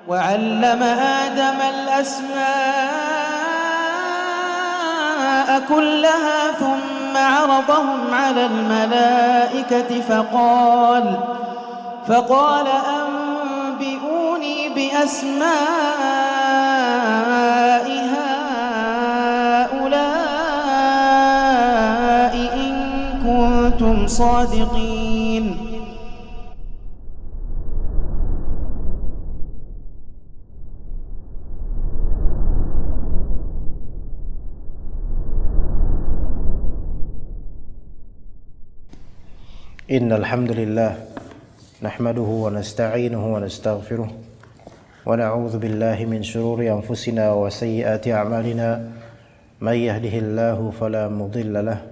وعلم آدم الأسماء كلها ثم عرضهم على الملائكة فقال أنبئوني بأسماء هؤلاء إن كنتم صادقين. إن الحمد لله نحمده ونستعينه ونستغفره ونعوذ بالله من شرور أنفسنا وسيئات أعمالنا من يهده الله فلا مضل له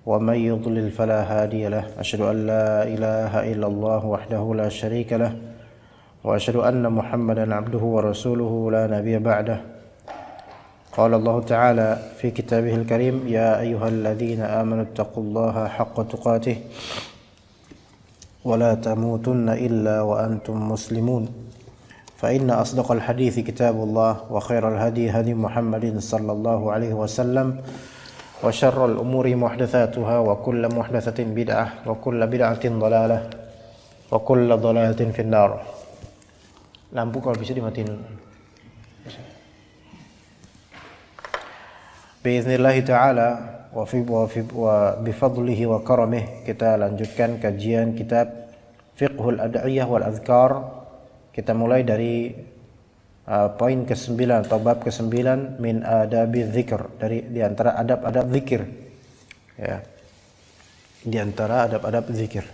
ومن يضلل فلا هادي له أشهد أن لا إله إلا الله وحده لا شريك له وأشهد أن محمدا عبده ورسوله لا نبي بعده. قال الله تعالى في كتابه الكريم يا أيها الذين آمنوا اتقوا الله حق تقاته ولا تموتن إلا وأنتم مسلمون فإن أصدق الحديث كتاب الله وخير الهدي هدي محمد صلى الله عليه وسلم وشر الأمور محدثاتها وكل محدثة بدعة وكل بدعة ضلالة وكل ضلالة في النار. Lampu kalau bisa dimatiin. Biiznillah ta'ala wa bifadlihi wa karamih, kita lanjutkan kajian kitab Fiqhul Ad'iyah wal Adhkar. Kita mulai dari poin ke-9 atau bab ke-9 min adabi dzikr, di antara adab-adab zikir. Ya. Di antara adab-adab zikir.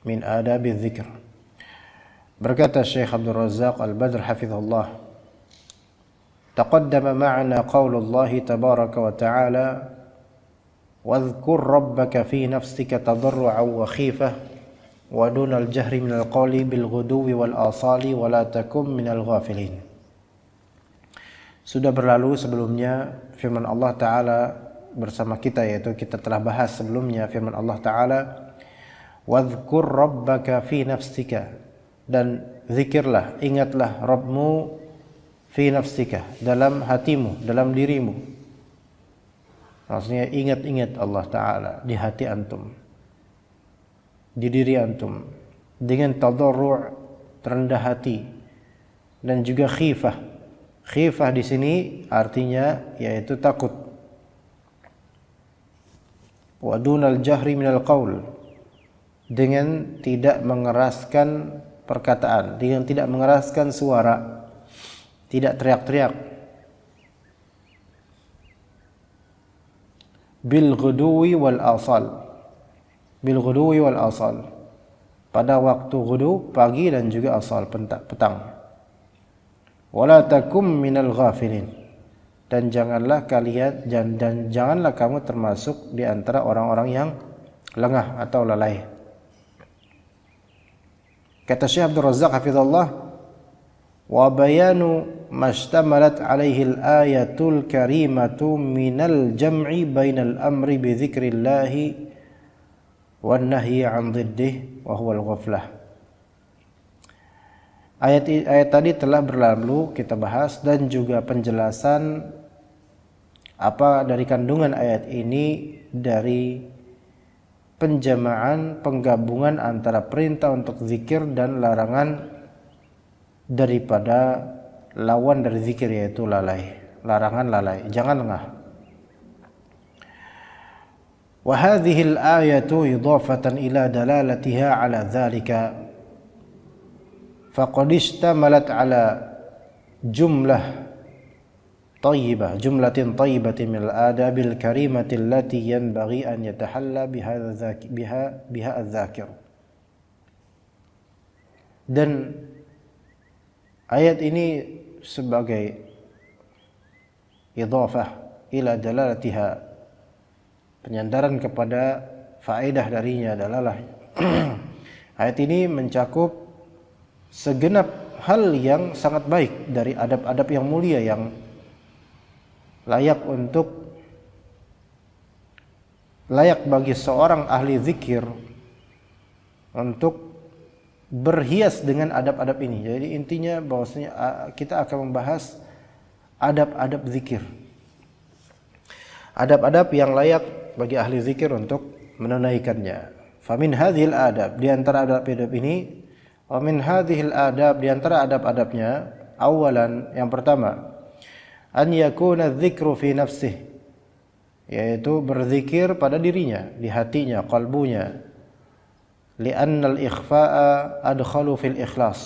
Min adabi dzikr. Berkata Syekh Abdul Razzaq Al-Badr hafizahullah, taqaddama ma'ana qaulullahi tabaraka wa ta'ala wadhkur rabbaka fi nafsika tadarru'an wa khifah wa dunal jahri minal qawli bil ghuduwi wal asali wa la takum minal ghafilin. Sudah berlalu sebelumnya firman Allah Ta'ala bersama kita, yaitu kita telah bahas sebelumnya firman Allah Ta'ala wadhkur rabbaka fi nafsika, dan zikirlah, ingatlah Rabbmu fi nafsika, dalam hatimu, dalam dirimu. Maksudnya ingat-ingat Allah Ta'ala di hati antum, di diri antum, dengan tadarru', terendah hati, dan juga khifah. Khifah di sini artinya yaitu takut. Wa dunal jahri minal qaul, dengan tidak mengeraskan perkataan, dengan tidak mengeraskan suara, tidak teriak-teriak. Bil ghuduwi wal asal, bil ghuduwi wal asal, pada waktu ghudu, pagi, dan juga asal, petang. Wala takum minal ghafilin, dan janganlah kalian dan janganlah kamu termasuk di antara orang-orang yang lengah atau lalai. Kata Syekh Abdul Razzaq hafizallah, wa bayanu mashtamalat alaihi al-ayatul karimatu minal jam'i bainal amri bi dzikrillahi wan nahyi 'an dhiddih wa huwa al-ghaflah. Ayat tadi telah berlalu kita bahas, dan juga penjelasan apa dari kandungan ayat ini, dari penjamaan, penggabungan antara perintah untuk zikir dan larangan daripada lawan dari zikir, yaitu lalai. Larangan lalai, jangan lengah. Wa hadhihi al-ayatu idafatan ila dalalatiha ala dhalika faqad ishtamalat ala jumlatin tayyibatin min al-adabil karimati allati yanbaghi an yatahalla biha adh-dhakir. Dan ayat ini sebagai idhafah ila dalalatiha, penyandaran kepada faedah darinya adalah ayat ini mencakup segenap hal yang sangat baik dari adab-adab yang mulia yang layak untuk layak bagi seorang ahli zikir untuk berhias dengan adab-adab ini. Jadi intinya bahwasanya kita akan membahas adab-adab zikir. Adab-adab yang layak bagi ahli zikir untuk menunaikannya. Famin hadhil adab, di antara adab-adab ini, wa min hadhil adab, di antara adab-adabnya, awalan, yang pertama, an yakuna dzikru fi nafsih, yaitu berzikir pada dirinya, di hatinya, qalbunya. Li'anna al-ikhfa'a adkhalu fil ikhlas,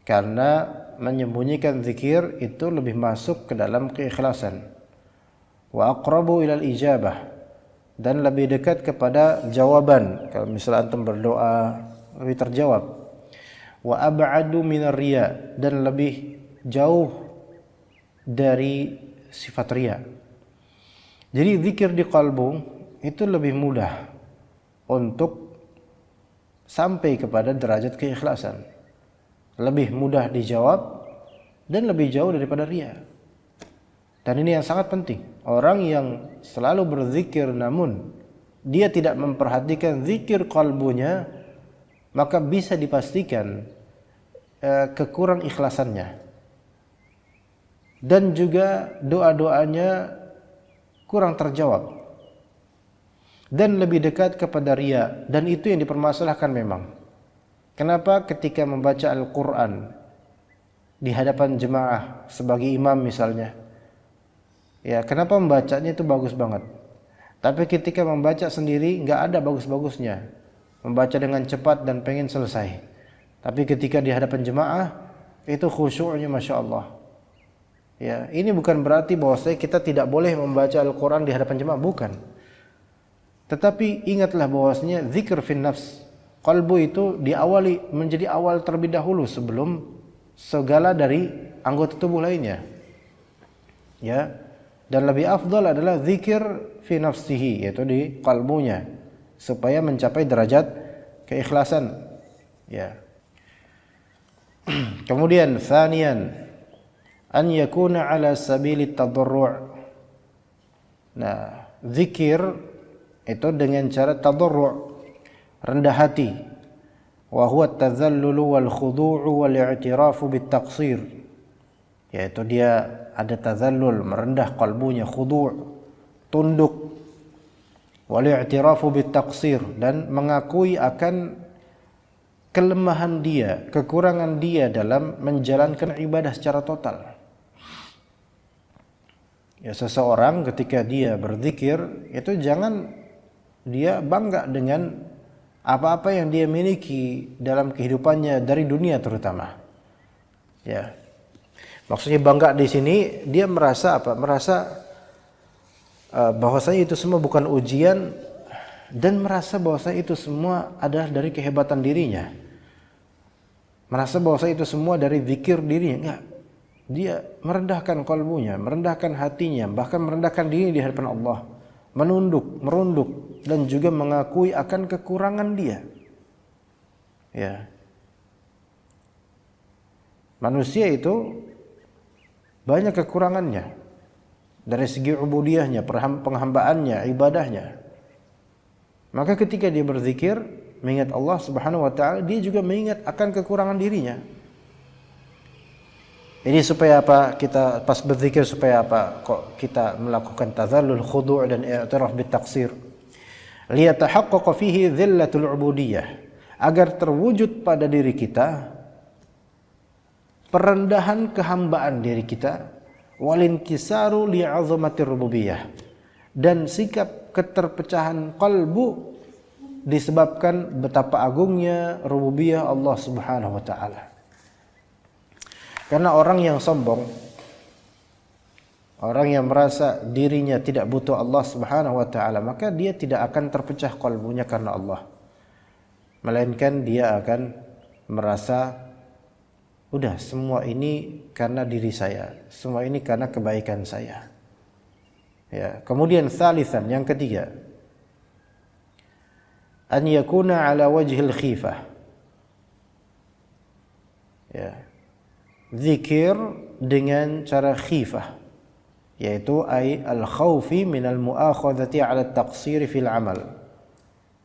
karena menyembunyikan zikir itu lebih masuk ke dalam keikhlasan. Wa aqrabu ila al-ijabah, dan lebih dekat kepada jawaban. Kalau misalnya antum berdoa lebih terjawab. Wa ab'adu minar riya, dan lebih jauh dari sifat riya. Jadi zikir di qalbu itu lebih mudah untuk sampai kepada derajat keikhlasan, lebih mudah dijawab dan lebih jauh daripada riya. Dan ini yang sangat penting. Orang yang selalu berzikir namun dia tidak memperhatikan zikir qalbunya, maka bisa dipastikan kekurang ikhlasannya, dan juga doa-doanya kurang terjawab dan lebih dekat kepada riya. Dan itu yang dipermasalahkan memang. Kenapa ketika membaca Al-Quran di hadapan jemaah sebagai imam misalnya, ya kenapa membacanya itu bagus banget, tapi ketika membaca sendiri nggak ada bagus-bagusnya, membaca dengan cepat dan pengen selesai. Tapi ketika di hadapan jemaah itu khusyuknya Masya Allah. Ya, ini bukan berarti bahwa kita tidak boleh membaca Al-Quran di hadapan jemaah, bukan. Tetapi ingatlah bahwasanya zikir fin nafs, qalbu itu diawali, menjadi awal terlebih dahulu sebelum segala dari anggota tubuh lainnya. Ya, dan lebih afdal adalah zikir fi nafsihi, yaitu di qalbunya, supaya mencapai derajat keikhlasan. Ya. Kemudian tsaniyan, an yakuna ala sabili tadarru'. Nah, zikir itu dengan cara tadarru', rendah hati. Wa huwa at-tadhallulu wal khudu'u wal i'tirafu bit taqsir. Yaitu dia ada tazallul, merendah kalbunya, khudu', tunduk, wal i'tirafu bit taqsir, dan mengakui akan kelemahan dia, kekurangan dia dalam menjalankan ibadah secara total. Ya, seseorang ketika dia berzikir itu jangan dia bangga dengan apa-apa yang dia miliki dalam kehidupannya dari dunia terutama. Ya. Maksudnya bangga di sini dia merasa apa? Merasa bahwasanya itu semua bukan ujian, dan merasa bahwasanya itu semua adalah dari kehebatan dirinya. Merasa bahwasanya itu semua dari zikir dirinya. Enggak. Dia merendahkan kalbunya, merendahkan hatinya, bahkan merendahkan diri di hadapan Allah. Merunduk dan juga mengakui akan kekurangan dia. Ya. Manusia itu banyak kekurangannya dari segi ubudiyahnya, penghambaannya, ibadahnya. Maka ketika dia berzikir, mengingat Allah Subhanahu wa taala, dia juga mengingat akan kekurangan dirinya. Jadi supaya apa? Kita pas berzikir supaya apa? Kok kita melakukan tazallul, khudu' dan i'tiraf bit taqsir. Liyatahaqqaqa fihi dhillatul ubudiyah, agar terwujud pada diri kita perendahan kehambaan diri kita, walinkisaru li'azamatir rububiyah, dan sikap keterpecahan qalbu disebabkan betapa agungnya rububiyah Allah Subhanahu wa taala. Karena orang yang sombong, orang yang merasa dirinya tidak butuh Allah Subhanahu wa taala, maka dia tidak akan terpecah qalbunya karena Allah. Melainkan dia akan merasa udah semua ini karena diri saya, semua ini karena kebaikan saya. Ya, kemudian salisan, yang ketiga, an yakuna ala wajhil khifah. Ya. Zikir dengan cara khifah, yaitu ay al-khaufi minal mu'akhadhati 'ala at-taqsir fil amal.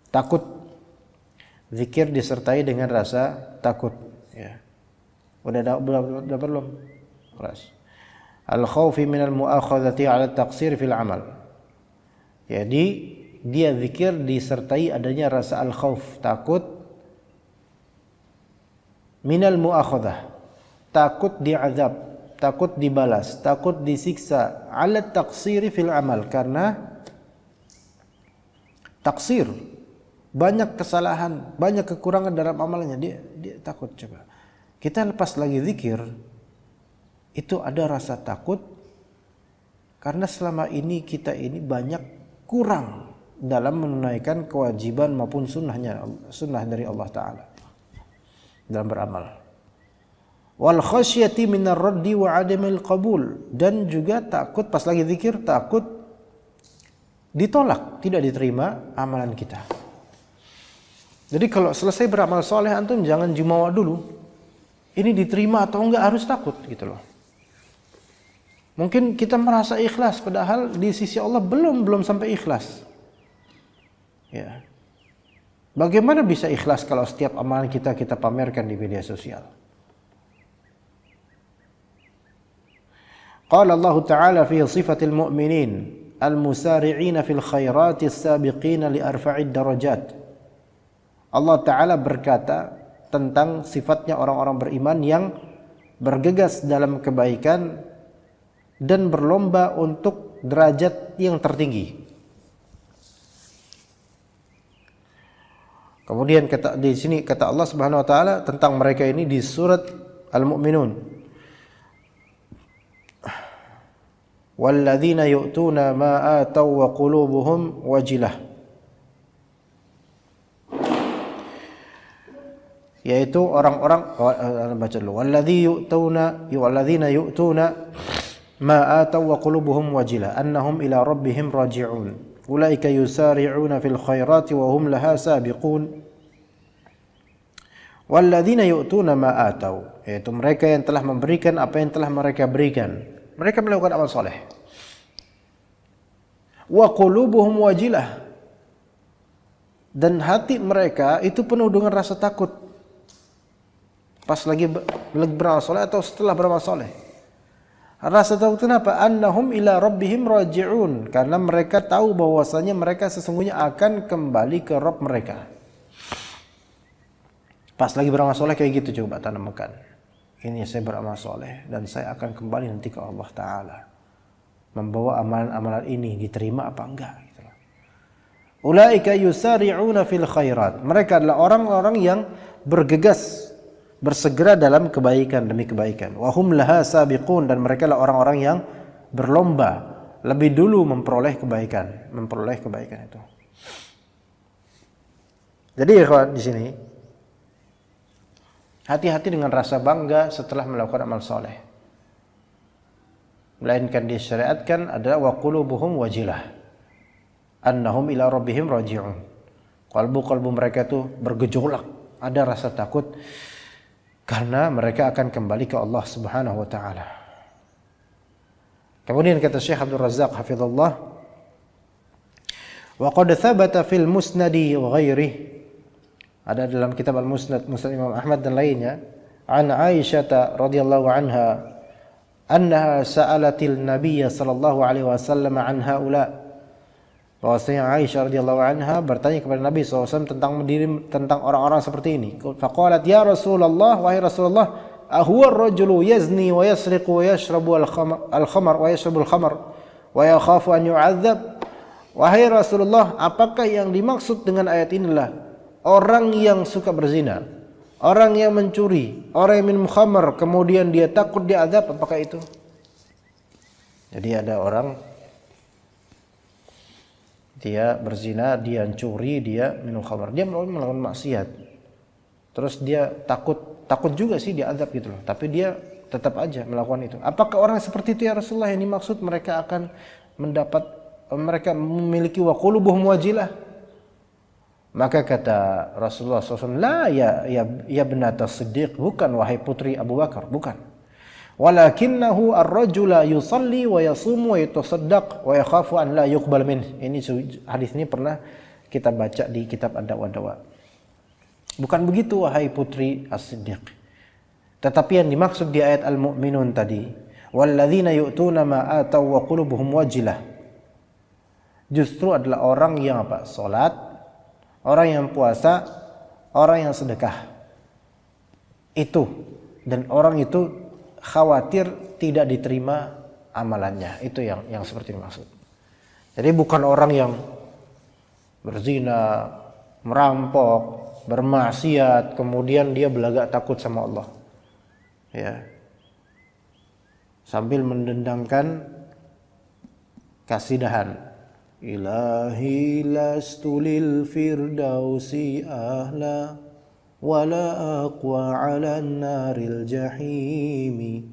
Takut. Zikir disertai dengan rasa takut, ya. Udah belum? Keras. Al-khaufi minal mu'akhadhati 'ala at-taqsir fil amal. Jadi dia zikir disertai adanya rasa al-khauf, takut minal mu'akhadhah, takut diazab, takut dibalas, takut disiksa, 'ala taqsiri fil amal, karena taksir, banyak kesalahan, banyak kekurangan dalam amalnya, dia takut. Coba kita lepas lagi zikir, itu ada rasa takut karena selama ini kita ini banyak kurang dalam menunaikan kewajiban maupun sunnah dari Allah Ta'ala dalam beramal. Wal khasyati minar raddi wa adamil qabul, dan juga takut pas lagi zikir, takut ditolak, tidak diterima amalan kita. Jadi kalau selesai beramal soleh, antum jangan jumawa dulu, ini diterima atau enggak, harus takut gitu loh. Mungkin kita merasa ikhlas padahal di sisi Allah belum sampai ikhlas. Ya. Bagaimana bisa ikhlas kalau setiap amalan kita pamerkan di media sosial? Qala Allah Ta'ala fi sifatil mu'minin al-musari'ina fil khairati as-sabiqina li arfa'id darajat. Allah Ta'ala berkata tentang sifatnya orang-orang beriman yang bergegas dalam kebaikan dan berlomba untuk derajat yang tertinggi. Kemudian di sini kata Allah Subhanahu wa taala tentang mereka ini di surat Al-Mu'minun. Walladzina yu'tuna ma ataw wa qulubuhum wajilah. Yaitu orang-orang, baca dulu. Walladzina yu'tuna ma ataw wa qulubuhum wajilah annahum ila rabbihim raji'un. Ulaika yusari'una fil khairati wa hum laha sabiqun. Walladzina yu'tuna ma ataw, yaitu mereka yang telah memberikan apa yang telah mereka berikan. Mereka melakukan amal soleh. Wa qulubuhum wajilah, dan hati mereka itu penuh dengan rasa takut pas lagi beramal soleh atau setelah beramal soleh. Rasa takut kenapa? Annahum ila rabbihim raji'un, karena mereka tahu bahwasanya mereka sesungguhnya akan kembali ke Rabb mereka. Pas lagi beramal soleh kayak gitu, coba tanamkan. Ini saya beramal soleh dan saya akan kembali nanti ke Allah Ta'ala. Membawa amalan-amalan ini diterima apa enggak gitu. Ulaika yusari'una fil khairat. Mereka adalah orang-orang yang bergegas, bersegera dalam kebaikan demi kebaikan. Wa hum laha sabiqun, dan mereka adalah orang-orang yang berlomba lebih dulu memperoleh kebaikan itu. Jadi ikhwan di sini hati-hati dengan rasa bangga setelah melakukan amal soleh. Melainkan disyariatkan adalah wa qulubuhum wajilah annahum ila rabbihim raji'un. Kalbu mereka itu bergejolak, ada rasa takut karena mereka akan kembali ke Allah Subhanahu wa taala. Kemudian kata Syekh Abdul Razzaq hafizallah, wa qad thabata fil musnadi wa ghairihi, ada dalam kitab Al-Musnad, Musnad Imam Ahmad dan lainnya, an Aisyah radhiyallahu anha annaha sa'alatil Nabiy sallallahu alaihi wasallam an haula. Bahwasanya Aisyah radhiyallahu anha bertanya kepada Nabi SAW tentang orang-orang seperti ini. Faqalat ya Rasulullah, wahai Rasulullah, ahuwa ar-rajulu yazni wa yasriqu wa yashrabu al-khamar wa yashrabu al-khamar wa yakhafu an yu'adzab. Wahai Rasulullah, apakah yang dimaksud dengan ayat inilah orang yang suka berzina, orang yang mencuri, orang yang minum khamar, kemudian dia takut diazab, apakah itu? Jadi ada orang dia berzina, dia mencuri, dia minum khamar, dia melakukan maksiat. Terus dia takut juga sih diazab gitu loh, tapi dia tetap aja melakukan itu. Apakah orang seperti itu ya Rasulullah yang dimaksud mereka akan mereka memiliki wa qulubuhum wajilah? Maka kata Rasulullah SAW, la ya binata Siddiq, bukan wahai putri Abu Bakar, bukan. Walakinnahu ar-rajula yusalli wa yasumu wa yatasaddaq wa yakhafu an la yuqbal min. Ini hadis ini pernah kita baca di kitab Ad-Dawa. Bukan begitu wahai putri As-Siddiq. Tetapi yang dimaksud di ayat Al-Mu'minun tadi, walladzina yu'tuna ma ataw wa qulubuhum wajilah. Justru adalah orang yang apa? Salat, orang yang puasa, orang yang sedekah. Itu, dan orang itu khawatir tidak diterima amalannya. Itu yang seperti dimaksud. Jadi bukan orang yang berzina, merampok, bermaksiat, kemudian dia belagak takut sama Allah. Ya. Sambil mendendangkan kasidahan. Ilahi lastu lil firdausi ahla wala aqwa 'alan naril jahimi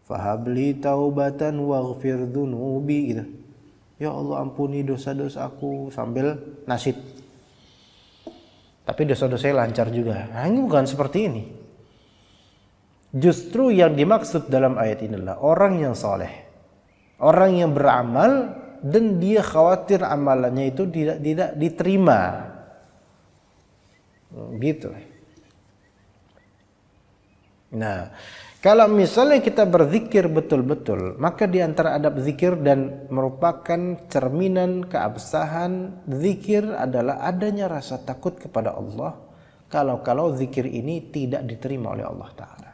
fahabli taubatan waghfir dhunubi gitu. Ya Allah, ampuni dosa-dosaku, sambil nasyid. Tapi dosa-dosanya lancar juga. Nah, ini bukan seperti ini. Justru yang dimaksud dalam ayat ini adalah orang yang soleh, orang yang beramal dan dia khawatir amalannya itu tidak diterima. Gitu. Nah, kalau misalnya kita berzikir betul-betul, maka di antara adab zikir dan merupakan cerminan keabsahan zikir adalah adanya rasa takut kepada Allah kalau zikir ini tidak diterima oleh Allah Ta'ala.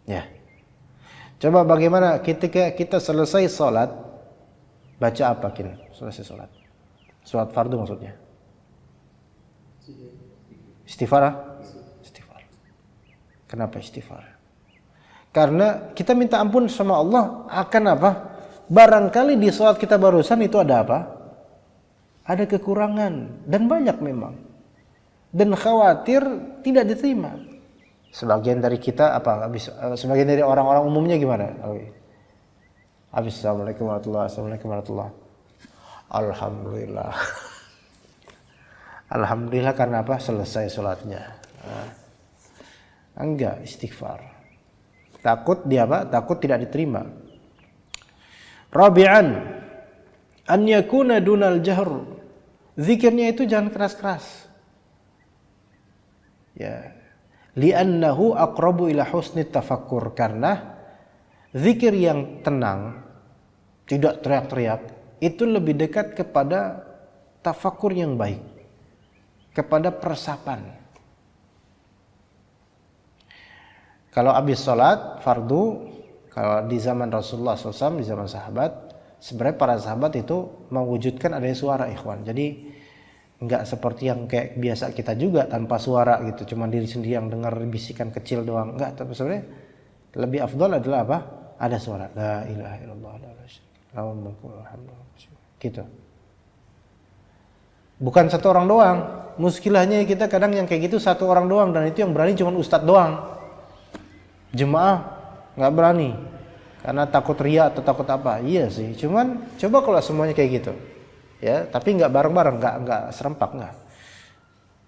Ya. Coba bagaimana ketika kita selesai sholat, baca apa kin? Selesai sholat. Sholat fardu maksudnya. Istighfar. Istighfar. Kenapa istighfar? Karena kita minta ampun sama Allah akan apa? Barangkali di sholat kita barusan itu ada apa? Ada kekurangan dan banyak memang. Dan khawatir tidak diterima. Sebagian dari kita sebagian dari orang-orang umumnya gimana? Habis assalamualaikum warahmatullahi. Alhamdulillah. Alhamdulillah karena apa? Selesai sholatnya. Enggak, istighfar. Takut dia apa? Takut tidak diterima. Rabi'an, an yakuna dunal jahr. Zikirnya itu jangan keras-keras. Ya. Li'annahu aqrabu ila husni tafakkur, karena zikir yang tenang, tidak teriak-teriak, itu lebih dekat kepada tafakur yang baik, kepada peresapan. Kalau habis sholat fardu, kalau di zaman Rasulullah SAW, di zaman sahabat, sebenarnya para sahabat itu mewujudkan adanya suara, ikhwan. Jadi enggak seperti yang kayak biasa kita juga tanpa suara gitu, cuma diri sendiri yang dengar bisikan kecil doang. Enggak, tapi sebenarnya lebih afdal adalah apa? Ada suara. La ilaha illallah la ilaha illallah. Gitu. Bukan satu orang doang. Muskilahnya kita kadang yang kayak gitu satu orang doang, dan itu yang berani cuma ustadz doang. Jemaah enggak berani karena takut riya atau takut apa. Iya sih, cuman coba kalau semuanya kayak gitu. Ya, tapi enggak bareng-bareng, enggak serempak, enggak.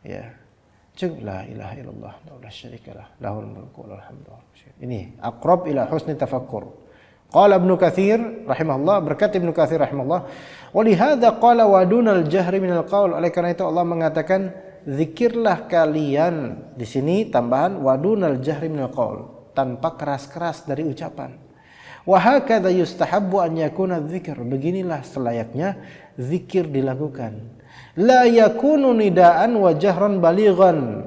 Ya. Cukup la ilaha illallah la syarikalah lahul mulku wa lahul hamdu. Ini aqrab ila husni tafakkur. Qala Ibnu Katsir rahimahullah, berkata Ibnu Katsir rahimahullah, wa li hadza qala wa dunal jahri minal qaul. Oleh karena itu Allah mengatakan zikirlah kalian, di sini tambahan wa dunal jahri minal qaul, tanpa keras-keras dari ucapan. Wa hakadha yustahabbu an yakuna dzikr. Beginilah selayaknya zikir dilakukan. La yakunu nidaan wa jahran balighan.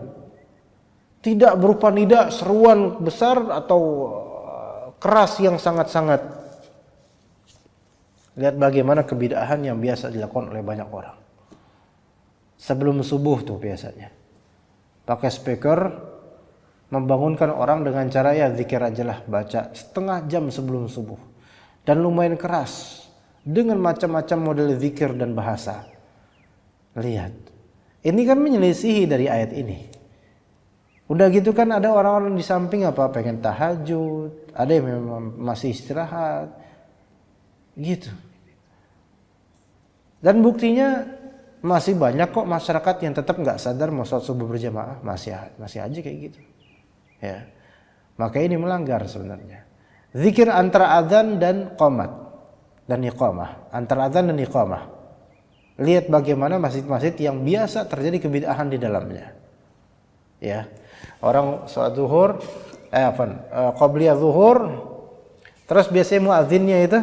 Tidak berupa nida seruan besar atau keras yang sangat-sangat. Lihat bagaimana kebid'ahan yang biasa dilakukan oleh banyak orang. Sebelum subuh tuh biasanya pakai speaker, membangunkan orang dengan cara ya zikir aja lah, baca setengah jam sebelum subuh, dan lumayan keras dengan macam-macam model zikir dan bahasa. Lihat, ini kan menyelisihi dari ayat ini. Udah gitu kan ada orang-orang di samping apa pengen tahajud, ada yang memang masih istirahat, gitu. Dan buktinya masih banyak kok masyarakat yang tetap nggak sadar mau sholat subuh berjamaah, masih aja kayak gitu. Ya, maka ini melanggar sebenarnya. Zikir antara adzan dan qomat dan iqamah, antara adzan dan iqamah. Lihat bagaimana masjid-masjid yang biasa terjadi kebid'ahan di dalamnya. Ya. Orang salat zuhur, qabliyah zuhur, terus biasanya muadzinnya itu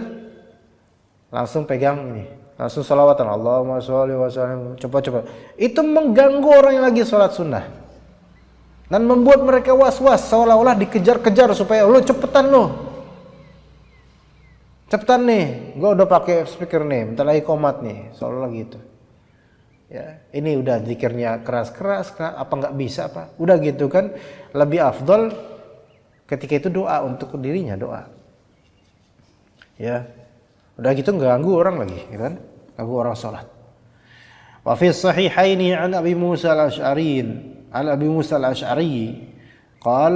langsung pegang ini, langsung salawatan, Allahumma sholli wa sallim, cepat-cepat. Itu mengganggu orang yang lagi salat sunnah dan membuat mereka was-was, seolah-olah dikejar-kejar supaya lo cepetan lo. Cepetan nih, gue udah pakai speaker nih, bentar lagi qomat nih, seolah-olah gitu. Ya, ini udah zikirnya keras-keras, apa nggak bisa apa? Udah gitu kan, lebih afdol ketika itu doa untuk dirinya, doa. Ya, udah gitu nggak ganggu orang lagi, gitu kan? Ganggu orang sholat. Wa fi sahihaini an Abi Musa al-Ash'ari, qal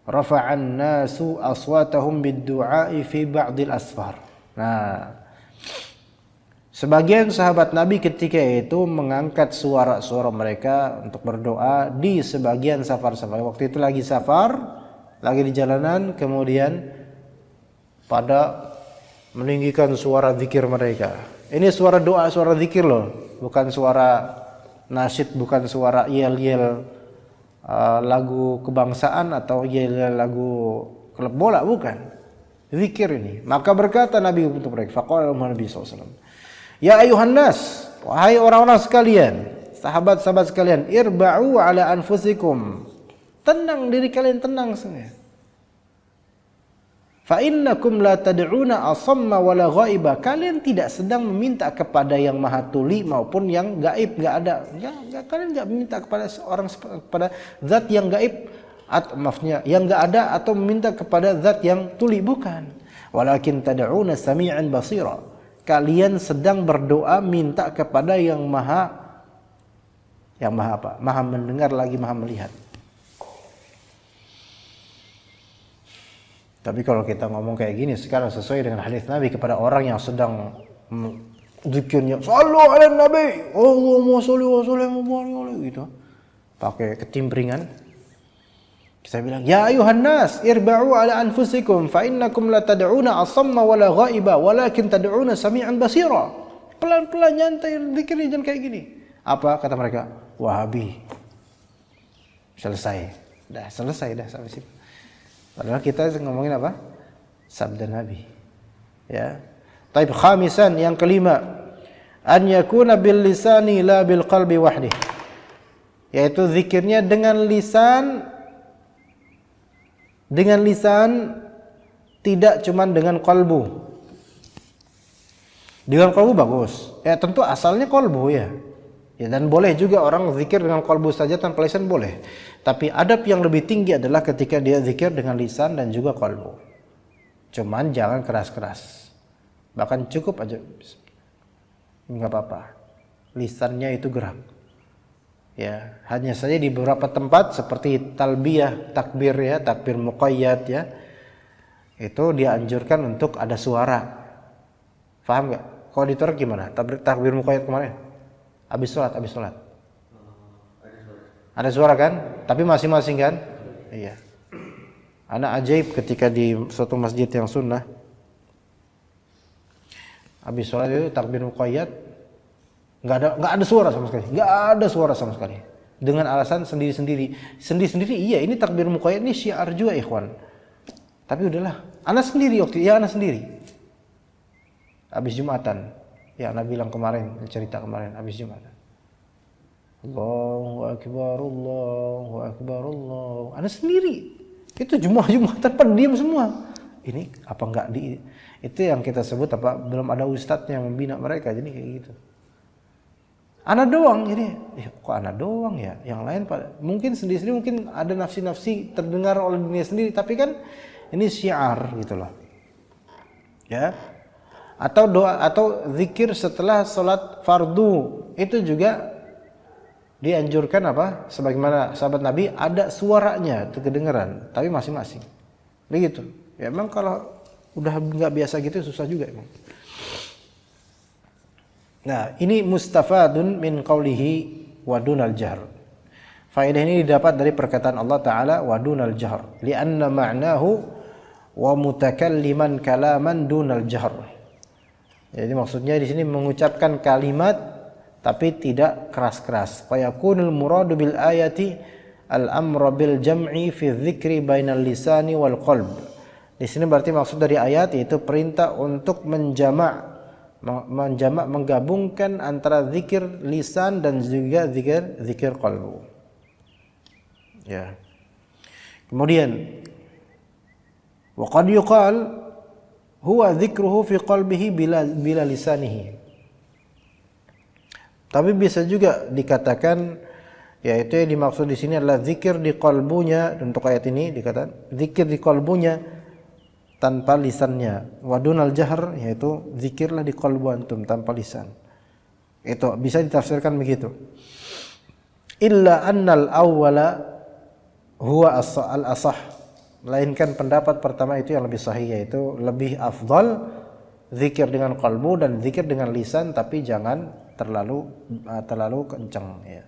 rafa'an nasu aswatahum bid-du'a'i fi ba'dil asfar. Nah, sebagian sahabat Nabi ketika itu mengangkat suara-suara mereka untuk berdoa di sebagian safar-safar. Waktu itu lagi safar, lagi di jalanan, kemudian pada meninggikan suara zikir mereka. Ini suara doa, suara zikir loh, bukan suara nasyid, bukan suara yel-yel lagu kebangsaan atau lagu klub bola, bukan. Zikir ini. Maka berkata Nabi untuk mereka, faqala Nabi SAW, ya ayuhan nas, wahai orang-orang sekalian, sahabat-sahabat sekalian, irba'u ala anfusikum, tenang diri kalian, tenang semua. Fa innakum la tad'una asamma wala ghaiba, kalian tidak sedang meminta kepada yang maha tuli maupun yang gaib, enggak ada. Kalian enggak meminta kepada seorang, kepada zat yang gaib, yang enggak ada, atau meminta kepada zat yang tuli, bukan. Walakin tad'una sami'an basira, kalian sedang berdoa minta kepada yang maha apa? Maha mendengar lagi maha melihat. Tapi kalau kita ngomong kayak gini sekarang sesuai dengan hadis Nabi kepada orang yang sedang zikirnya sallu ala nabi, Allahumma sholli wa sallim gitu, pakai ketimpringan, kita bilang ya ayuhan nas irba'u ala anfusikum fa innakum la tad'una asamma wala ghaiba walakin tad'una sami'an basira. Pelan-pelan, nyantai, zikirnya jangan kayak gini. Apa kata mereka? Wahabi. Selesai dah sampai sini. Padahal kita ngomongin apa? Sabda Nabi. Ya. Taib khamisan, yang kelima, an yakuna bil lisani la bil qalbi wahdi. Yaitu zikirnya dengan lisan, tidak cuman dengan kalbu. Dengan kalbu bagus. Ya tentu asalnya kalbu ya. Ya, dan boleh juga orang zikir dengan kalbu saja tanpa lisan, boleh. Tapi adab yang lebih tinggi adalah ketika dia zikir dengan lisan dan juga kalbu. Cuman jangan keras-keras. Bahkan cukup aja, nggak apa-apa. Lisannya itu gerak. Ya, hanya saja di beberapa tempat seperti talbiyah, takbir ya, takbir muqayyad ya, itu dianjurkan untuk ada suara. Paham nggak? Kalau di Turki gimana? Takbir muqayyad kemarin? Habis sholat. Ada suara kan? Tapi masing-masing kan? Iya. Anak ajaib ketika di suatu masjid yang sunnah, habis sholat itu takbir muqayyad, nggak ada suara sama sekali. Dengan alasan sendiri-sendiri. Iya, ini takbir muqayyad ini syiar juga ikhwan. Tapi udahlah, anak sendiri habis Jumatan. Ya, Nabi bilang kemarin, cerita kemarin habis Jumatan. Allahu akbar, Allahu akbar, Allah. Anak sendiri. Itu Jumatan pada diam semua. Ini apa enggak itu yang kita sebut apa, belum ada ustadz yang membina mereka, jadi kayak gitu. Anak doang, jadi kok anak doang ya? Yang lain mungkin sendiri-sendiri, mungkin ada nafsi-nafsi terdengar oleh dunia sendiri, tapi kan ini syiar gitu loh. Ya. Atau doa atau zikir setelah sholat fardu itu juga dianjurkan apa? Sebagaimana sahabat Nabi, ada suaranya itu kedengaran, tapi masing-masing. Begitu. Ya emang kalau udah nggak biasa gitu susah juga emang. Nah, ini mustafadun min qawlihi wa dunal jahr. Faedah ini didapat dari perkataan Allah Ta'ala wa dunal jahr li'anna ma'nahu wa mutakalliman kalaman dunal jahr. Jadi maksudnya di sini mengucapkan kalimat tapi tidak keras-keras. Fa yakunul muradu bil ayati al-amra bil jam'i fi dzikri bainal lisani wal qalb. Di sini berarti maksud dari ayat yaitu perintah untuk menggabungkan antara zikir lisan dan juga zikir qalbu. Ya. Kemudian wa qad yuqal huwa dzikruhu fi qalbihi bila lisanihi. Tapi bisa juga dikatakan yaitu yang dimaksud di sini adalah zikir di qalbunya. Untuk ayat ini dikatakan zikir di qalbunya tanpa lisannya. Wa dunal jahr yaitu zikirlah di qalbu antum tanpa lisan. Itu bisa ditafsirkan begitu. Illa annal awwala huwa al-asah. Melainkan pendapat pertama itu yang lebih sahih, yaitu lebih afdal zikir dengan qalbu dan zikir dengan lisan, tapi jangan terlalu kencang ya.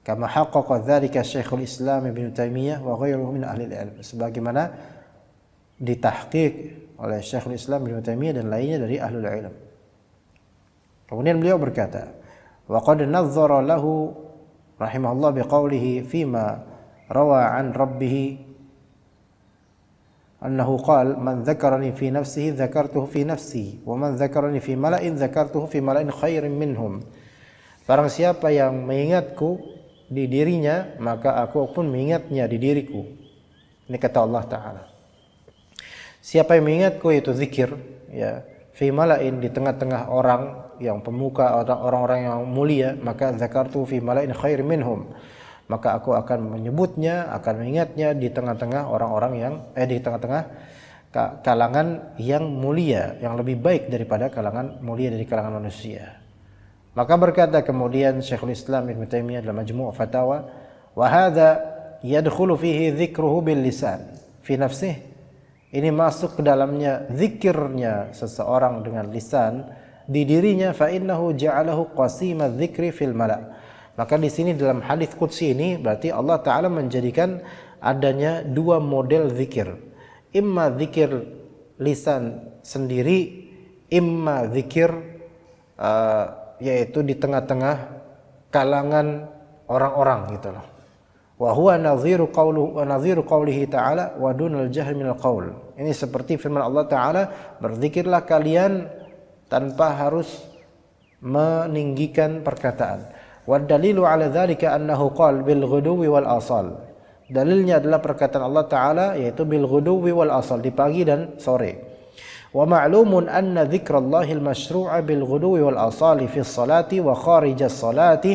Kama haqqaqa dzalika Syekhul Islam Ibnu Taimiyah wa ghairuhu min ahli ilm. Sebagaimana ditahqiq oleh Syekhul Islam Ibnu Taimiyah dan lainnya dari ahlul ilm. Kemudian beliau berkata, wa qad nazzara lahu rahimahullah biqaulihi fima rawa an rabbih annahu qala man dzakarani fi nafsihi dzakartuhu fi nafsi wa man dzakarani fi mala'in dzakartuhu fi mala'in khairin minhum. Barang siapa yang mengingatku di dirinya maka aku pun mengingatnya di diriku. Ini kata Allah Ta'ala. Siapa yang mengingatku itu zikir ya, fi mala'in di tengah-tengah orang yang pemuka, orang-orang yang mulia, maka dzakartuhu fi mala'in khairin minhum. Maka aku akan menyebutnya, akan mengingatnya di tengah-tengah orang-orang yang di tengah-tengah kalangan yang mulia, yang lebih baik daripada kalangan mulia dari kalangan manusia. Maka berkata kemudian Syekhul Islam Ibnu Taimiyah dalam Majmu' Fatawa, wa hadza yadkhulu fihi dzikruhu bil lisan fi nafsihi. Ini masuk ke dalamnya zikirnya seseorang dengan lisan di dirinya, fa innahu ja'alahu qasima dzikri fil mala'. Maka di sini dalam hadis qudsi ini berarti Allah Ta'ala menjadikan adanya dua model zikir. Imma zikir lisan sendiri, imma zikir yaitu di tengah-tengah kalangan orang-orang gitu loh. Wa huwa nadhiru qawlihi ta'ala wa dunal jahri minal qaul. Ini seperti firman Allah Ta'ala, berzikirlah kalian tanpa harus meninggikan perkataan. Wa dalilu ala dzalika annahu qala bil ghuduwi wal asal. Dalilnya adalah perkataan Allah Ta'ala yaitu bil ghuduwi wal asal, di pagi dan sore. Wa ma'lumun anna dzikrallahil masyru'a bil ghuduwi wal asali fi sholati wa kharijas sholati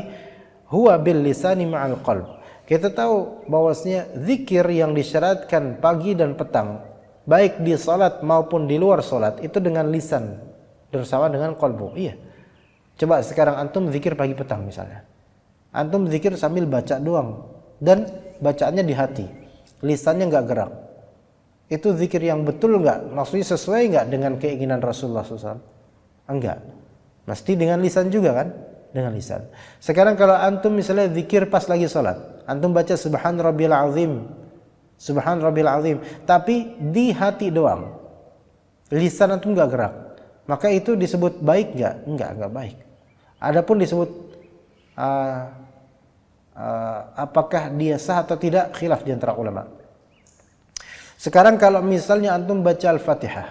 huwa bil lisani ma'al qalb. Kita tahu bahwasanya zikir yang disyaratkan pagi dan petang, baik di salat maupun di luar salat, itu dengan lisan bersama dengan qalbu. Iya. Coba sekarang antum zikir pagi petang misalnya. Antum zikir sambil baca doang dan bacaannya di hati. Lisannya enggak gerak. Itu zikir yang betul enggak? Maksudnya sesuai enggak dengan keinginan Rasulullah SAW? Enggak. Mesti dengan lisan juga kan? Dengan lisan. Sekarang kalau antum misalnya zikir pas lagi salat, antum baca subhan rabbil azim. Subhan rabbil azim, tapi di hati doang. Lisan antum enggak gerak. Maka itu disebut baik enggak? Enggak baik. Adapun disebut apakah dia sah atau tidak, khilaf di antara ulama. Sekarang kalau misalnya antum baca Al-Fatihah,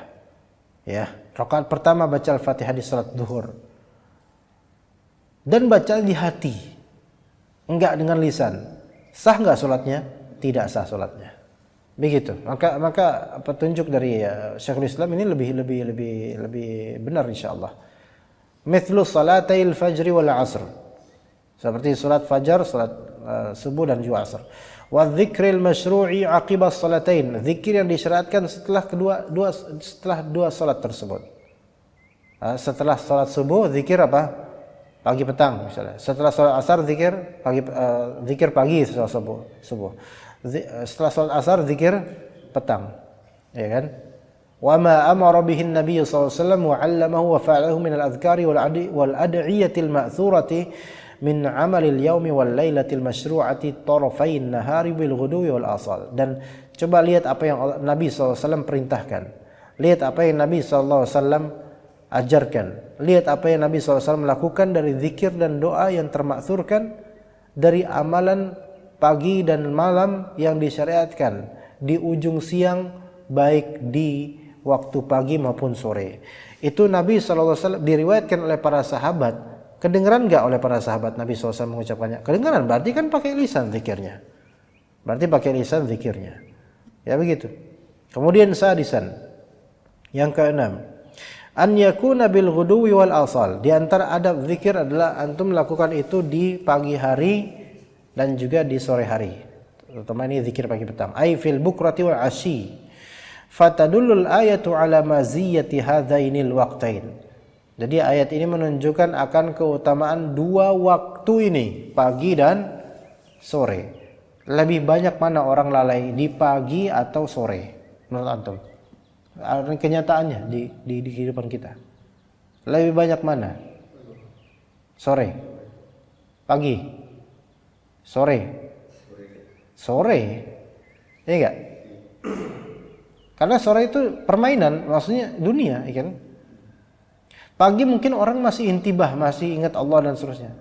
ya, rakaat pertama baca Al-Fatihah di salat zuhur, dan baca di hati, enggak dengan lisan, sah enggak salatnya? Tidak sah salatnya. Begitu. Maka petunjuk dari Syekhul Islam ini lebih benar insyaallah. Mithlu salatail fajri wal asr. Seperti salat fajar, salat subuh dan juga asar. Wa dzikril masyru'i aqiba salatain. Zikir yang disyaratkan setelah dua salat tersebut. Setelah salat subuh zikir apa? Pagi petang misalnya. Setelah salat asar zikir pagi setelah subuh. Setelah salat asar zikir petang. Ya kan? Wa ma amara bihi an-nabiy sallallahu alaihi wasallam wa 'allamahu wa fa'alahu min al-adhkari wal ad'iyatil ma'thurati min amalil yaumi wal lailatil masyru'ati tarafain nahari bil ghudwi wal asal. Dan coba lihat apa yang Nabi SAW perintahkan. Lihat apa yang Nabi SAW ajarkan. Lihat apa yang Nabi SAW lakukan dari zikir dan doa yang termaksurkan, dari amalan pagi dan malam yang disyariatkan di ujung siang, baik di waktu pagi maupun sore. Itu Nabi SAW diriwayatkan oleh para sahabat. Kedengaran enggak oleh para sahabat Nabi SAW mengucapkannya? Kedengaran, berarti kan pakai lisan zikirnya. Berarti pakai lisan zikirnya. Ya begitu. Kemudian sadisan, yang keenam, an yakuna bil ghuduwi wal asal. Di antara adab zikir adalah antum lakukan itu di pagi hari dan juga di sore hari. Terutama ini zikir pagi petang. Ai fil bukrati wal asyi. Fatadullul ayatu ala maziyati hadzainil waqtain. Jadi ayat ini menunjukkan akan keutamaan dua waktu ini, pagi dan sore. Lebih banyak mana orang lalai, di pagi atau sore menurut antum? Kenyataannya di kehidupan kita. Lebih banyak mana? Sore. Pagi. Sore. Sore. Iya enggak? Karena sore itu permainan, maksudnya dunia, ya kan? Pagi mungkin orang masih intibah, masih ingat Allah dan seterusnya.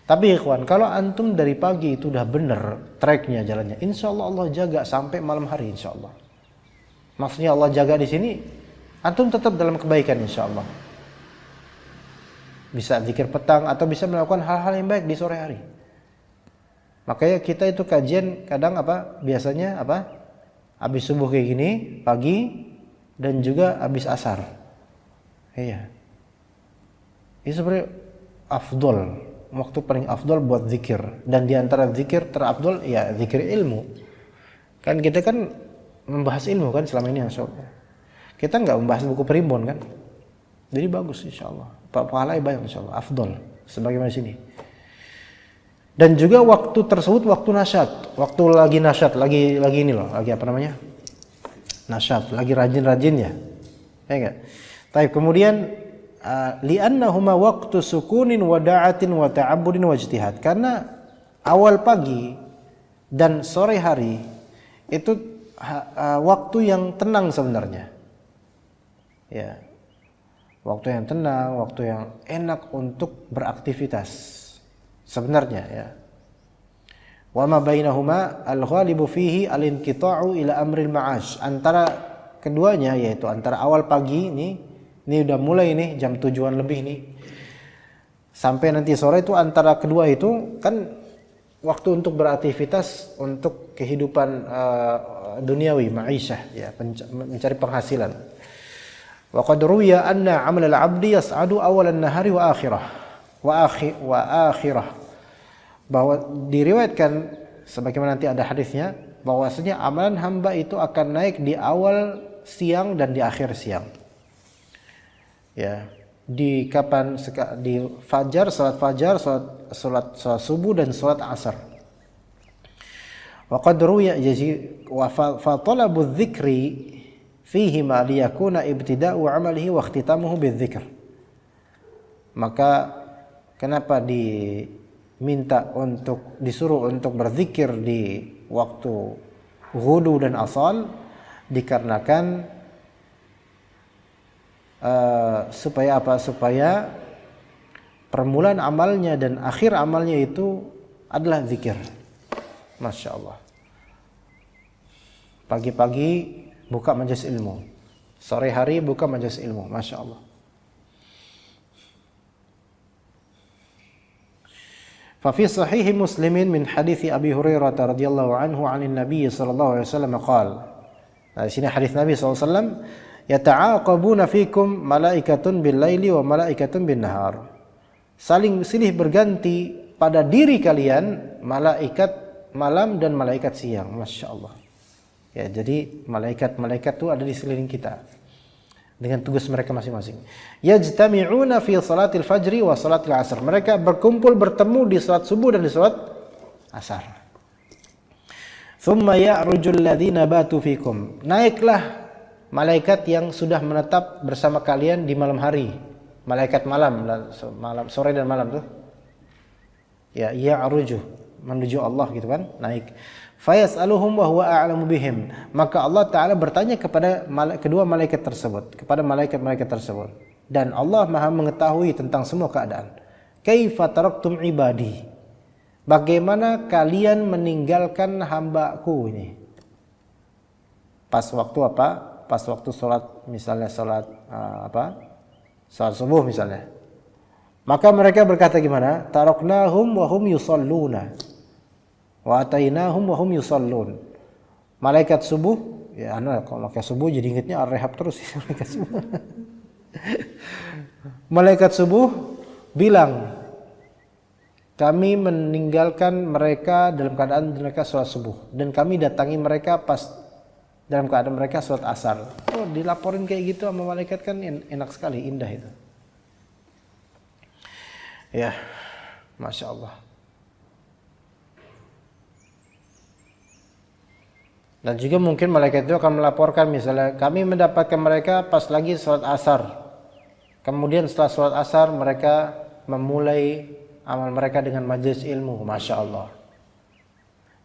Tapi ikhwan, kalau antum dari pagi itu udah bener tracknya jalannya, insya Allah Allah jaga sampai malam hari, insya Allah. Maksudnya Allah jaga di sini, antum tetap dalam kebaikan, insya Allah. Bisa zikir petang atau bisa melakukan hal-hal yang baik di sore hari. Makanya kita itu kajian kadang biasanya habis subuh kayak gini, pagi dan juga habis asar. Iya. Ini sebenarnya afdol, waktu paling afdol buat zikir. Dan diantara zikir terafdol ya zikir ilmu. Kan kita kan membahas ilmu kan selama ini, insyaallah. Kita nggak membahas buku primbon kan. Jadi bagus insyaallah. Pahalanya banyak insyaallah, afdol sebagaimana sini. Dan juga waktu tersebut waktu nasyat, waktu lagi nasyat, lagi ini loh, lagi nasyat, lagi rajin-rajinnya. Ya enggak? Baik, kemudian li'annahuma waqtu sukunin wa da'atin wa ta'abbudin wa ijtihad. Karena awal pagi dan sore hari itu waktu yang tenang sebenarnya. Ya. Waktu yang tenang, waktu yang enak untuk beraktivitas sebenarnya ya. Wa ma bainahuma al-ghalibu fihi al-inqita'u ila amril ma'ash. Antara keduanya yaitu antara awal pagi ini udah mulai nih jam 7-an lebih nih. Sampai nanti sore itu antara kedua itu kan waktu untuk beraktivitas untuk kehidupan duniawi, ma'isyah ya, mencari penghasilan. Wa qad ruwiya anna 'amal al-'abdi yas'adu awal an-nahari wa akhirah. Bahwa diriwayatkan sebagaimana nanti ada hadisnya bahwasanya amalan hamba itu akan naik di awal siang dan di akhir siang. Ya, di kapan di fajar, salat subuh dan salat asar. Wa qad ruwiya wa fa talabu dzikri fihi ma liyakuna ibtida'u 'amalihi wa ikhtitamuhu bidzikr. Maka kenapa disuruh untuk berzikir di waktu ghudu dan asal? Dikarenakan supaya permulaan amalnya dan akhir amalnya itu adalah zikir. Masya Allah. Pagi-pagi buka majelis ilmu, sore hari buka majelis ilmu. Masya Allah. ففي صحيح مسلم من حديث أبي هريرة رضي الله عنه عن النبي صلى الله عليه وسلم قال. Nah, di sini hadis Nabi SAW, yata'aqabuna fikum malaikatun bil laili wa malaikatun bin nahar. Saling silih berganti pada diri kalian malaikat malam dan malaikat siang. Masya Allah. Ya, jadi malaikat-malaikat itu ada di sekeliling kita dengan tugas mereka masing-masing. Yajtami'una fi salatil fajri wa salatil asr. Mereka bertemu di salat subuh dan di salat asar. Thumma ya'rujul ladzina batu fikum. Naiklah malaikat yang sudah menetap bersama kalian di malam hari. Malaikat malam sore dan malam tuh. Ya, ya'ruju, menuju Allah gitu kan, naik. Fayas'aluhum wa huwa a'lamu bihim. Maka Allah Ta'ala bertanya kepada kedua malaikat tersebut, kepada malaikat-malaikat tersebut. Dan Allah Maha mengetahui tentang semua keadaan. Kaifa taraktum ibadi? Bagaimana kalian meninggalkan hambaku ini? Pas waktu apa? Pas waktu sholat, misalnya sholat sholat subuh misalnya. Maka mereka berkata gimana? Taraknahum wa hum yusalluna. Wa atainahum wa hum yusallun. Malaikat subuh, ya kalau malaikat subuh jadi ingatnya ar-rehab terus malaikat subuh. Malaikat subuh bilang, kami meninggalkan mereka dalam keadaan mereka sholat subuh, dan kami datangi mereka pas dalam keadaan mereka sholat asar. Oh, dilaporin kayak gitu sama malaikat kan enak sekali, indah itu. Ya, Masya Allah. Dan juga mungkin malaikat itu akan melaporkan misalnya kami mendapatkan mereka pas lagi sholat asar. Kemudian setelah sholat asar mereka memulai amal mereka dengan majelis ilmu. Masya Allah.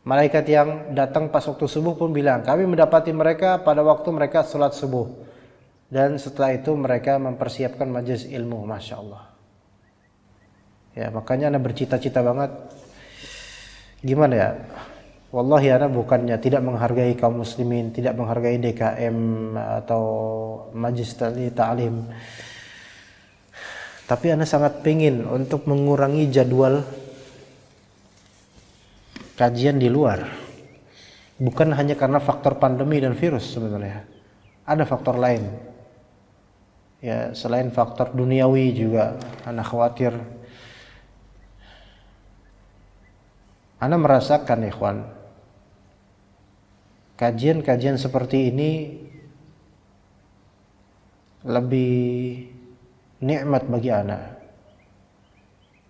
Malaikat yang datang pas waktu subuh pun bilang kami mendapati mereka pada waktu mereka sholat subuh. Dan setelah itu mereka mempersiapkan majelis ilmu. Masya Allah. Ya, makanya Anda bercita-cita banget. Gimana ya? Wallahi ana bukannya tidak menghargai kaum muslimin, tidak menghargai DKM atau Majlis Ta'lim. Tapi ana sangat pengin untuk mengurangi jadwal kajian di luar. Bukan hanya karena faktor pandemi dan virus sebenarnya. Ada faktor lain. Ya, selain faktor duniawi juga ana khawatir. Ana merasakan ikhwan, kajian-kajian seperti ini lebih nikmat bagi anak,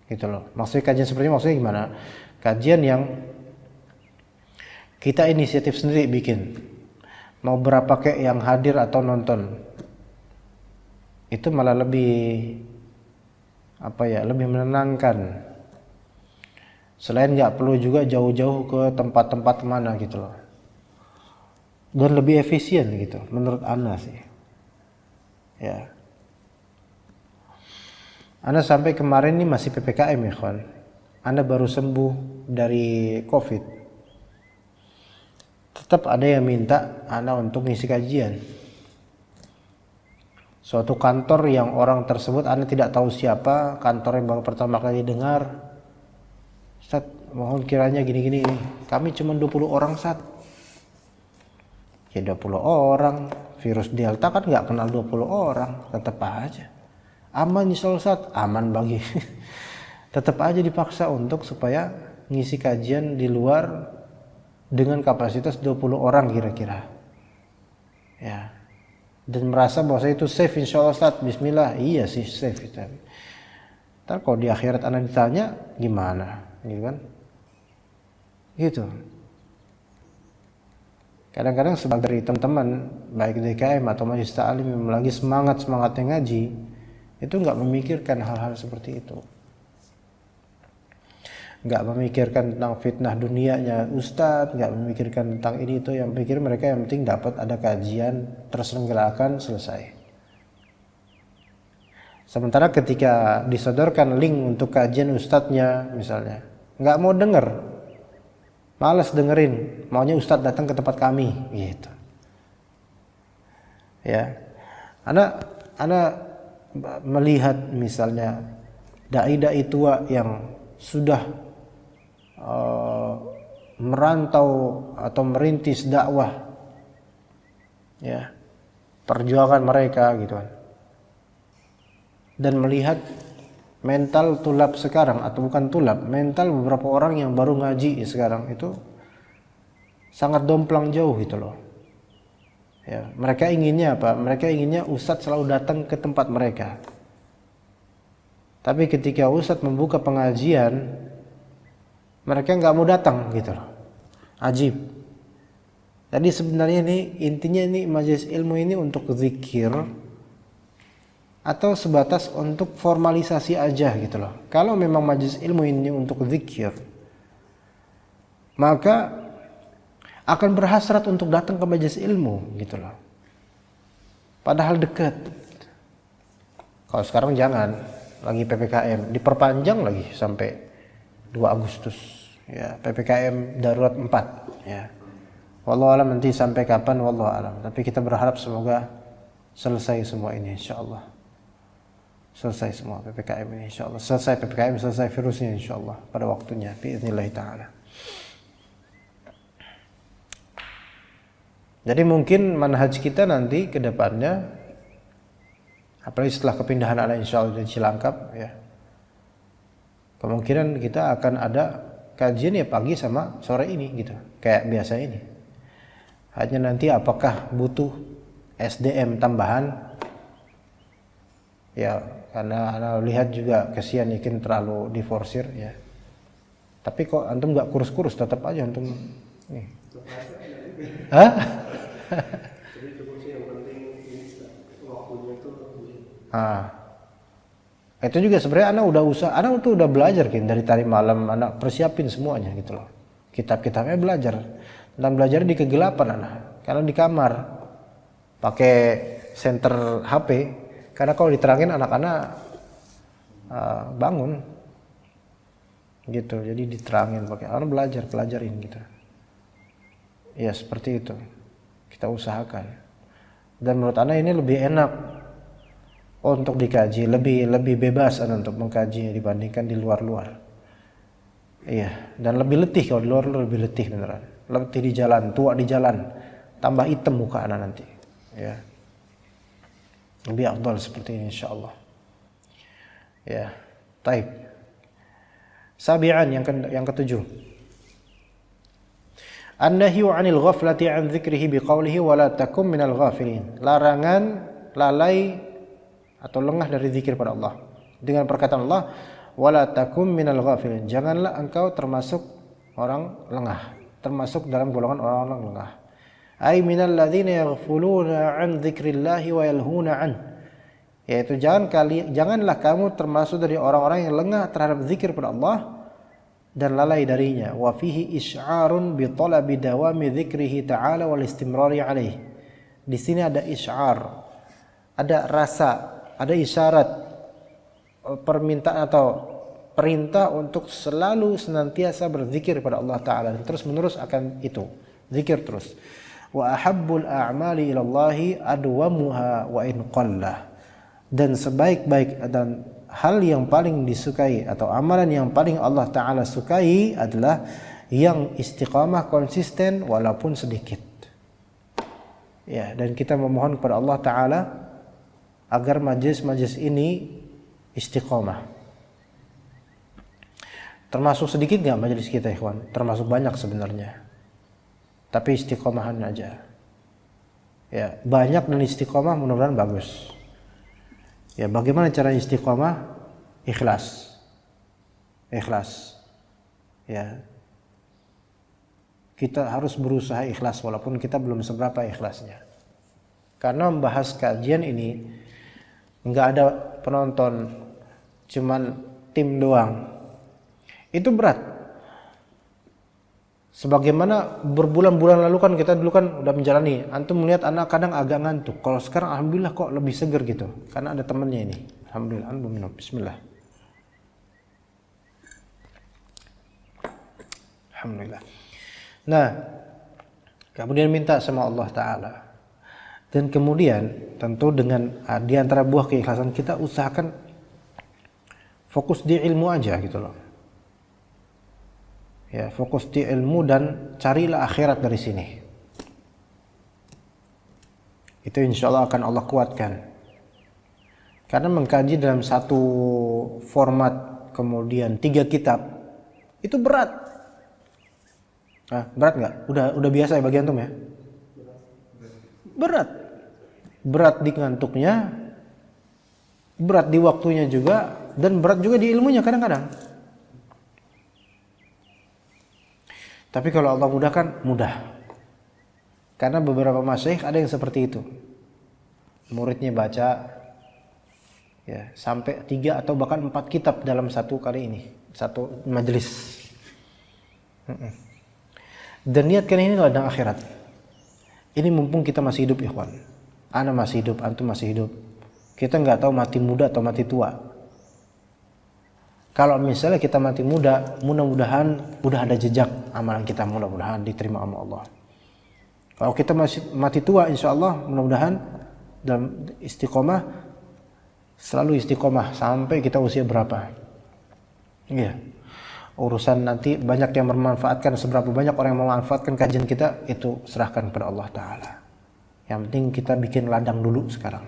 gitu loh. Maksudnya kajian seperti ini maksudnya gimana? Kajian yang kita inisiatif sendiri bikin, mau berapa kayak yang hadir atau nonton, itu malah lebih lebih menenangkan. Selain nggak perlu juga jauh-jauh ke tempat-tempat mana gitu loh. Dan lebih efisien gitu menurut Ana sih. Ya. Ana sampai kemarin ini masih PPKM ya kawan. Ana baru sembuh dari COVID. Tetap ada yang minta Ana untuk ngisi kajian. Suatu kantor yang orang tersebut Ana tidak tahu siapa, kantor yang baru pertama kali dengar. Ustaz, mohon kiranya gini-gini. Kami cuma 20 orang, Ustaz. Ya 20 orang, virus Delta kan nggak kenal 20 orang, tetap aja. Aman insya Allah, Ustaz, aman bagi. Tetap aja dipaksa untuk supaya ngisi kajian di luar dengan kapasitas 20 orang kira-kira. Ya. Dan merasa bahwa itu safe insya Allah, Ustaz, bismillah. Iya sih safe itu. Ntar kalau di akhirat anak ditanya gimana? Gitu kan? Gitu. Kadang-kadang sebagai teman-teman baik DKM atau Majlis Ta'lim yang lagi semangatnya ngaji, itu nggak memikirkan hal-hal seperti itu, nggak memikirkan tentang fitnah dunianya Ustadz, nggak memikirkan tentang ini itu. Yang pikir mereka yang penting dapat ada kajian terselenggarakan selesai. Sementara ketika disodorkan link untuk kajian ustadznya misalnya, nggak mau denger, malas dengerin, maunya ustadz datang ke tempat kami gitu. Ya, ana melihat misalnya dai-dai tua yang sudah merantau atau merintis dakwah, ya, perjuangan mereka gitu kan, dan melihat mental tulab sekarang, atau bukan tulab, mental beberapa orang yang baru ngaji sekarang itu sangat domplang jauh gitu loh. Ya, mereka inginnya apa? Mereka inginnya ustadz selalu datang ke tempat mereka. Tapi ketika ustadz membuka pengajian, mereka nggak mau datang gitu loh. Ajib. Jadi sebenarnya ini intinya ini majelis ilmu ini untuk zikir, atau sebatas untuk formalisasi aja gitu loh. Kalau memang majelis ilmu ini untuk zikir, maka akan berhasrat untuk datang ke majelis ilmu gitu loh. Padahal dekat. Kalau sekarang jangan, lagi PPKM, diperpanjang lagi sampai 2 Agustus. Ya, PPKM darurat 4 ya. Wallahu alam nanti sampai kapan wallahu alam. Tapi kita berharap semoga selesai semua ini insyaallah. Selesai semua PPKM ini insyaallah. Selesai PPKM, selesai virusnya insyaallah pada waktunya biiznillah taala. Jadi mungkin manhaj kita nanti ke depannya, apalagi setelah kepindahan anak insyaallah dari Cilangkap ya, kemungkinan kita akan ada kajian ya pagi sama sore ini gitu, kayak biasa ini. Hanya nanti apakah butuh SDM tambahan ya, karena anak lihat juga kesian yakin terlalu diforsir ya. Tapi kok antum nggak kurus-kurus, tetap aja antum nih. Hah? Jadi cukup sih, yang penting ini waktunya tuh. Itu juga sebenarnya anak tuh udah belajar kan dari tadi malam, anak persiapin semuanya gitu loh. Kitab-kitabnya belajar. Dan belajar di kegelapan anak. Karena di kamar pakai senter HP, karena kalau diterangin anak-anak bangun gitu. Jadi diterangin pakai anak pelajarin gitu. Ya seperti itu. Kita usahakan. Dan menurut anak ini lebih enak untuk dikaji, lebih bebas untuk mengkaji dibandingkan di luar. Iya, dan lebih letih kalau di luar lebih letih beneran. Letih di jalan, tua di jalan, tambah hitam muka anak nanti. Ya. Lebih afdal seperti ini insyaallah. Ya, taib. Sabi'an yang ketujuh. An-nahyu 'anil ghaflati 'an dzikrihi biqaulihi wa la takum minal ghafilin. Larangan lalai atau lengah dari zikir pada Allah dengan perkataan Allah wala takum minal ghafilin, janganlah engkau termasuk orang lengah, termasuk dalam golongan orang-orang lengah. Ai minal ladzina yaghfuluna an dzikrillahi wa yalhuna an, yaitu janganlah kamu termasuk dari orang-orang yang lengah terhadap zikir pada Allah dan lalai darinya. Wa fihi isy'arun bi talabi dawami dzikrihi ta'ala wal istimrari alaih. Di sini ada isy'ar, ada rasa, ada isyarat permintaan atau perintah untuk selalu senantiasa berzikir pada Allah Ta'ala dan terus menerus akan itu zikir terus. Wa ahabbul a'mali ilallahi adwamuha wa in qallah, dan sebaik-baik dan hal yang paling disukai atau amalan yang paling Allah Ta'ala sukai adalah yang istiqamah konsisten walaupun sedikit ya. Dan kita memohon kepada Allah Ta'ala agar majelis-majelis ini istiqomah. Termasuk sedikit nggak majelis kita ikhwan? Termasuk banyak sebenarnya. Tapi istiqomahan aja. Ya, banyak dan istiqomah mudah-mudahan bagus. Ya, bagaimana cara istiqomah? Ikhlas. Ikhlas. Ya. Kita harus berusaha ikhlas walaupun kita belum seberapa ikhlasnya. Karena membahas kajian ini nggak ada penonton, cuman tim doang. Itu berat. Sebagaimana berbulan-bulan lalu kan kita dulu kan udah menjalani. Antum melihat anak kadang agak ngantuk. Kalau sekarang alhamdulillah kok lebih seger gitu. Karena ada temannya ini. Alhamdulillah. Alhamdulillah. Bismillah. Alhamdulillah. Nah, kemudian minta sama Allah Ta'ala. Dan kemudian tentu dengan di antara buah keikhlasan kita usahakan fokus di ilmu aja gitu loh. Ya, fokus di ilmu dan carilah akhirat dari sini. Itu insya Allah akan Allah kuatkan. Karena mengkaji dalam satu format kemudian 3 kitab itu berat. Berat nggak? Udah biasa ya bagi antum ya? Berat. Berat di ngantuknya, berat di waktunya juga, dan berat juga di ilmunya kadang-kadang. Tapi kalau Allah mudahkan, mudah. Karena beberapa masyayikh ada yang seperti itu. Muridnya baca, Ya, sampai 3 atau bahkan 4 kitab dalam satu kali ini, satu majelis. Dan niatkan ini ladang akhirat. Ini mumpung kita masih hidup, ikhwan. Ana masih hidup, antum masih hidup. Kita nggak tahu mati muda atau mati tua. Kalau misalnya kita mati muda, mudah-mudahan udah ada jejak amalan kita, mudah-mudahan diterima sama Allah. Kalau kita masih mati tua, insya Allah mudah-mudahan dalam istiqomah, selalu istiqomah sampai kita usia berapa. Iya. Urusan nanti banyak yang bermanfaatkan, seberapa banyak orang yang memanfaatkan kajian kita, itu serahkan kepada Allah Ta'ala. Yang penting kita bikin ladang dulu sekarang.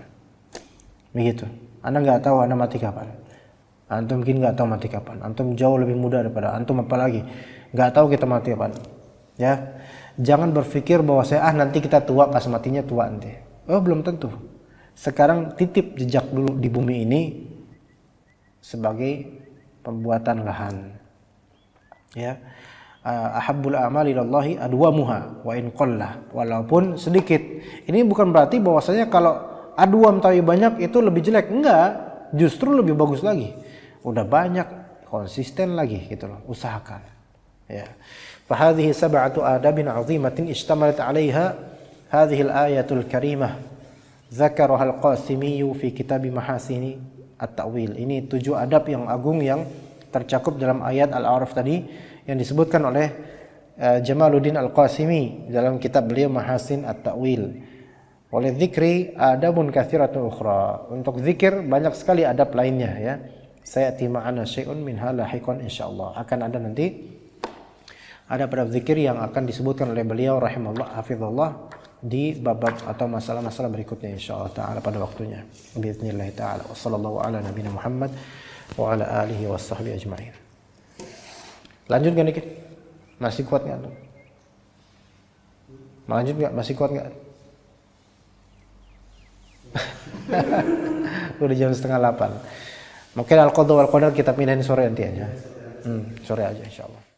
Begitu. Anda nggak tahu Anda mati kapan. Antum mungkin nggak tahu mati kapan. Antum jauh lebih muda daripada antum, apalagi nggak tahu kita mati kapan. Ya, jangan berpikir bahwa nanti kita tua, pas matinya tua nanti. Oh, belum tentu. Sekarang titip jejak dulu di bumi ini sebagai pembuatan lahan. Ya, ahabbul a'mali ilallahi adwamuha wa in qalla, walaupun sedikit. Ini bukan berarti bahwasanya kalau adwam tapi banyak itu lebih jelek. Enggak, justru lebih bagus lagi. Udah banyak, konsisten lagi gitu loh, usahakan. Ya. Fa hadhihi sab'atu adabin 'azimatin ishtamalat 'alaiha hadhihi al-ayatul karimah. Dzakaraha al-Qasimi fi kitab Mahasini at-Ta'wil. Ini 7 adab yang agung yang tercakup dalam ayat Al-A'raf tadi yang disebutkan oleh Jamaluddin Al-Qasimi dalam kitab beliau Mahasin at-Ta'wil. Oleh zikri adabun katsiratun ukhra. Untuk zikir banyak sekali adab lainnya ya. Saya tima'ana syai'un minha lahiqan insyaallah. Akan ada nanti adab-adab zikir yang akan disebutkan oleh beliau rahimahullah hafizallah di bab-bab atau masalah-masalah berikutnya insyaallah taala pada waktunya. Bismillah taala. Wassallallahu ala nabiyina Muhammad wa ala alihi washabbihi ajmain. Lanjut enggak dikit? Masih kuat enggak? Lanjut enggak? Masih kuat enggak? Udah jam 7:30. Mungkin al-qadha wal qadar kita pindahin sore nanti aja. Sore aja insyaallah.